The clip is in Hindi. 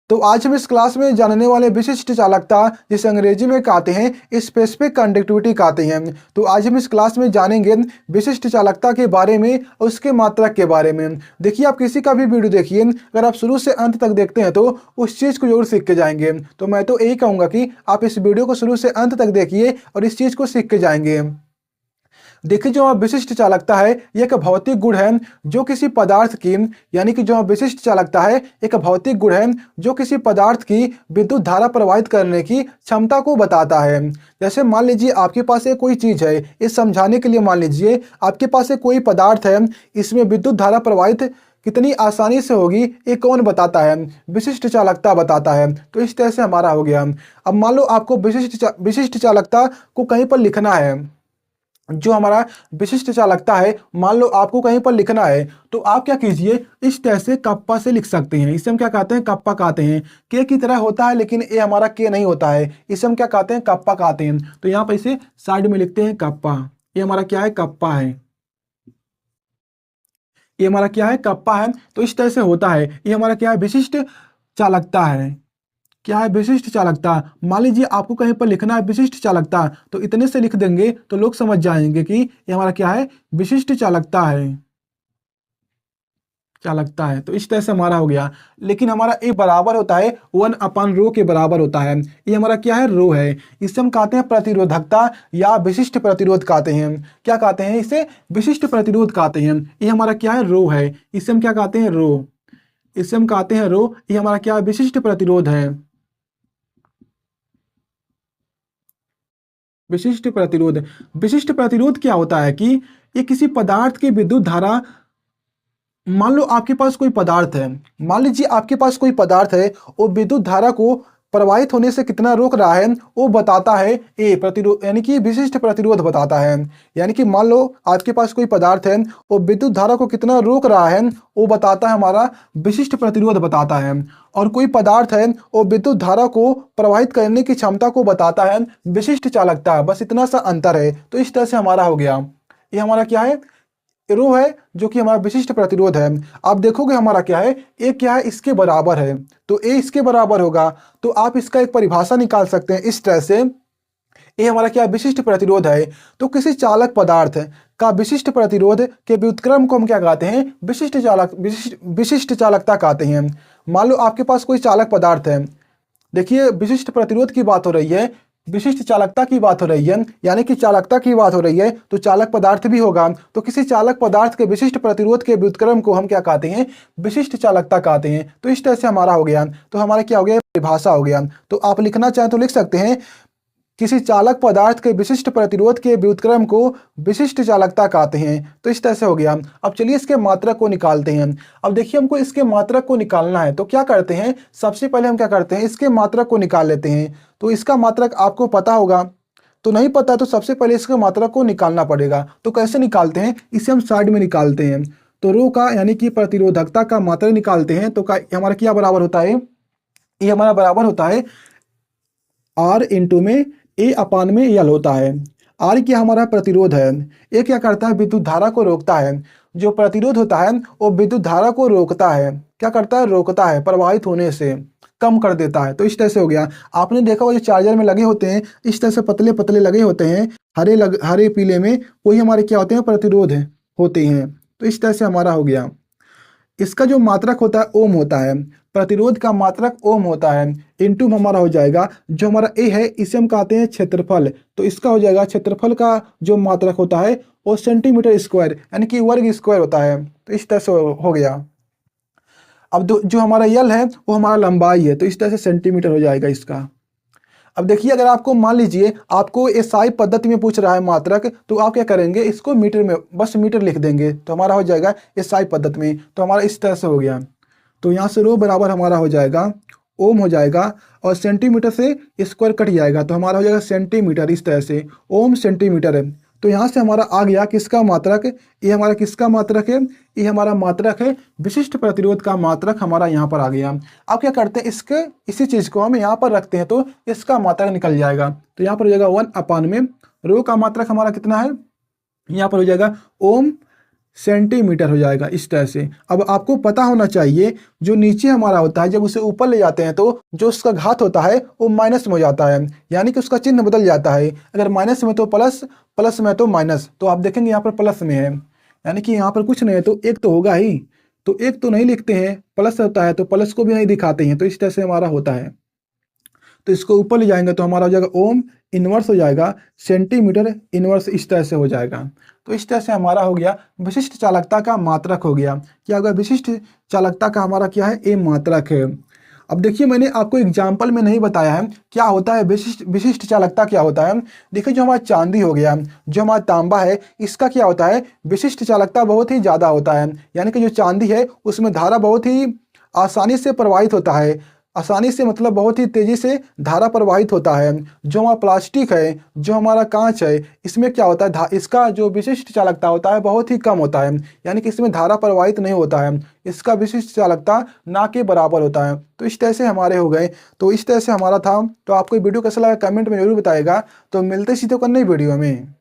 तो आज हम इस क्लास में जानने वाले विशिष्ट चालकता जिसे अंग्रेजी में कहते हैं स्पेसिफिक कंडक्टिविटी कहते हैं। तो आज हम इस क्लास में जानेंगे विशिष्ट चालकता के बारे में और उसके मात्रक के बारे में। देखिए, आप किसी का भी वीडियो देखिए, अगर आप शुरू से अंत तक देखते हैं तो उस चीज़ को जरूर सीख के जाएंगे। तो मैं तो यही कहूँगा कि आप इस वीडियो को शुरू से अंत तक देखिए और इस चीज़ को सीख के जाएंगे। देखिए, जो विशिष्ट चालकता है यह एक भौतिक गुण है जो किसी पदार्थ की, यानी कि जो विशिष्ट चालकता है एक भौतिक गुण है जो किसी पदार्थ की विद्युत धारा प्रवाहित करने की क्षमता को बताता है। जैसे मान लीजिए आपके पास एक कोई चीज़ है, इस समझाने के लिए मान लीजिए आपके पास एक कोई पदार्थ है, इसमें विद्युत धारा प्रवाहित कितनी आसानी से होगी ये कौन बताता है? विशिष्ट चालकता बताता है। तो इस तरह से हमारा हो गया। अब मान लो आपको विशिष्ट चालकता को कहीं पर लिखना है। जो हमारा विशिष्ट चालकता है मान लो आपको कहीं पर लिखना है, तो आप क्या कीजिए, इस तरह से कप्पा से लिख सकते हैं। इसे हम क्या कहते हैं? कप्पा कहते हैं। के की तरह होता है लेकिन ये हमारा के नहीं होता है, इसे हम क्या कहते हैं? कप्पा कहते हैं। तो यहाँ पर इसे साइड में लिखते हैं कप्पा। ये हमारा क्या है? कप्पा है। ये हमारा क्या है? कप्पा है। तो इस तरह से होता है। ये हमारा क्या है? विशिष्ट चालकता है। क्या है? विशिष्ट चालकता। मान लीजिए आपको कहीं पर लिखना है विशिष्ट चालकता, तो इतने से लिख देंगे तो लोग समझ जाएंगे कि ये हमारा क्या है? विशिष्ट चालकता है। चालकता है। तो इस तरह से हमारा हो गया। लेकिन हमारा ए बराबर होता है 1/रो के बराबर होता है। ये हमारा क्या है? रो है। इसे हम कहते हैं प्रतिरोधकता या विशिष्ट प्रतिरोध कहते हैं। क्या कहते हैं इसे? विशिष्ट प्रतिरोध कहते हैं। ये हमारा क्या है? रो है। इसे हम क्या कहते हैं? रो। इसे हम कहते हैं रो। ये हमारा क्या है? विशिष्ट प्रतिरोध है। विशिष्ट प्रतिरोध। विशिष्ट प्रतिरोध क्या होता है कि ये किसी पदार्थ की विद्युत धारा, मान लो आपके पास कोई पदार्थ है, मान लीजिए आपके पास कोई पदार्थ है और विद्युत धारा को प्रवाहित होने से कितना रोक रहा है वो बताता है ए प्रतिरोध, यानी कि विशिष्ट प्रतिरोध बताता है। यानी कि मान लो आपके पास कोई पदार्थ है और विद्युत धारा को कितना रोक रहा है वो बताता है हमारा विशिष्ट प्रतिरोध बताता है। और कोई पदार्थ है और विद्युत धारा को प्रवाहित करने की क्षमता को बताता है विशिष्ट चालकता। बस इतना सा अंतर है। तो इस तरह से हमारा हो गया। ये हमारा क्या है? रो है, जो कि हमारा विशिष्ट प्रतिरोध है। आप देखोगे हमारा क्या है? ए क्या है? इसके बराबर है। तो ए इसके बराबर होगा। तो आप इसका एक परिभाषा निकाल सकते हैं इस तरह से। ये हमारा क्या? विशिष्ट प्रतिरोध है। तो किसी चालक पदार्थ का विशिष्ट प्रतिरोध के व्युत्क्रम को हम क्या कहते हैं? विशिष्ट चालकता कहते हैं। मान लो आपके पास कोई चालक पदार्थ है। देखिए, विशिष्ट प्रतिरोध की बात हो रही है, विशिष्ट चालकता की बात हो रही है, यानी कि चालकता की बात हो रही है तो चालक पदार्थ भी होगा। तो किसी चालक पदार्थ के विशिष्ट प्रतिरोध के व्युत्क्रम को हम क्या कहते हैं? विशिष्ट चालकता कहते हैं। तो इस तरह से हमारा हो गया। तो हमारा क्या हो गया? परिभाषा हो गया। तो आप लिखना चाहें तो लिख सकते हैं, किसी चालक पदार्थ के विशिष्ट प्रतिरोध के व्युत्क्रम को विशिष्ट चालकता कहते हैं। तो इस तरह से हो गया। अब चलिए इसके मात्रक को निकालते हैं। अब देखिए, हमको इसके मात्रक को निकालना है तो क्या करते हैं? सबसे पहले हम क्या करते हैं? इसके मात्रक को निकाल लेते हैं। तो इसका मात्रक आपको पता होगा, तो नहीं पता तो सबसे पहले इसके मात्रक को निकालना पड़ेगा। तो कैसे निकालते हैं? इसे हम साइड में निकालते हैं। तो रो का यानी कि प्रतिरोधकता का मात्रक निकालते हैं। तो हमारा क्या बराबर होता है? ये हमारा बराबर होता है आर इंटू में ए अपान में यल होता है। आर क्या? हमारा प्रतिरोध है। ए क्या करता है? विद्युत धारा को रोकता है। जो प्रतिरोध होता है वो विद्युत धारा को रोकता है। क्या करता है? रोकता है, प्रवाहित होने से कम कर देता है। तो इस तरह से हो गया। आपने देखा वो जो चार्जर में लगे होते हैं इस तरह से पतले पतले लगे होते हैं, हरे पीले में, वही हमारे क्या होते हैं? प्रतिरोध होते हैं। तो इस तरह से हमारा हो गया। इसका जो मात्रक होता है ओम होता है। प्रतिरोध का मात्रक ओम होता है। इनटू हमारा हो जाएगा, जो हमारा ए है इसे हम कहते हैं क्षेत्रफल। तो इसका हो जाएगा, क्षेत्रफल का जो मात्रक होता है वो सेंटीमीटर स्क्वायर यानी कि वर्ग स्क्वायर होता है। तो इस तरह से हो गया। अब जो हमारा यल है वो हमारा लंबाई है। तो इस तरह से सेंटीमीटर हो जाएगा इसका। अब देखिए, अगर आपको मान लीजिए आपको एसआई पद्धति में पूछ रहा है मात्रक, तो आप क्या करेंगे? इसको मीटर में बस मीटर लिख देंगे तो हमारा हो जाएगा एसआई पद्धति में। तो हमारा इस तरह से हो गया। तो यहाँ से रो बराबर हमारा हो जाएगा ओम हो जाएगा और सेंटीमीटर से स्क्वायर कट जाएगा तो हमारा हो जाएगा सेंटीमीटर। इस तरह से ओम सेंटीमीटर है। तो यहाँ से हमारा आ गया किसका मात्रक? ये हमारा किसका मात्रक है? ये हमारा मात्रक है विशिष्ट प्रतिरोध का मात्रक हमारा यहाँ पर आ गया। अब क्या करते हैं? इसी चीज़ को हम यहाँ पर रखते हैं तो इसका मात्रक निकल जाएगा। तो यहाँ पर हो जाएगा 1/में रो का मात्रक हमारा कितना है? यहाँ पर हो जाएगा ओम सेंटीमीटर हो जाएगा इस तरह से। अब आपको पता होना चाहिए जो नीचे हमारा होता है जब उसे ऊपर ले जाते हैं तो जो उसका घात होता है वो माइनस में हो जाता है, यानी कि उसका चिन्ह बदल जाता है। अगर माइनस में तो प्लस, प्लस में तो माइनस, तो आप देखेंगे यहाँ पर प्लस में है, यानी कि यहाँ पर कुछ नहीं है तो एक तो होगा ही, तो एक तो नहीं लिखते हैं, प्लस होता है तो प्लस को भी नहीं दिखाते हैं, तो इस तरह से हमारा होता है। तो इसको ऊपर ले जाएंगे तो हमारा हो जाएगा ओम इनवर्स हो जाएगा सेंटीमीटर इनवर्स, इस तरह से हो जाएगा। तो इस तरह से हमारा हो गया विशिष्ट चालकता का मात्रक हो गया। क्या होगा, विशिष्ट चालकता का हमारा क्या है, ए मात्रक है। अब देखिए मैंने आपको एग्जाम्पल में नहीं बताया है क्या होता है विशिष्ट विशिष्ट चालकता क्या होता है। देखिए जो हमारा चांदी हो गया, जो हमारा तांबा है, इसका क्या होता है, विशिष्ट चालकता बहुत ही ज़्यादा होता है, यानी कि जो चांदी है उसमें धारा बहुत ही आसानी से प्रवाहित होता है, आसानी से मतलब बहुत ही तेज़ी से धारा प्रवाहित होता है। जो हमारा प्लास्टिक है, जो हमारा कांच है, इसमें क्या होता है, इसका जो विशिष्ट चालकता होता है बहुत ही कम होता है, यानी कि इसमें धारा प्रवाहित नहीं होता है, इसका विशिष्ट चालकता ना के बराबर होता है। तो इस तरह से हमारे हो गए, तो इस तरह से हमारा था। तो आपको वीडियो कैसा लगा कमेंट में जरूर बताएगा। तो मिलते सीधे को नई वीडियो में।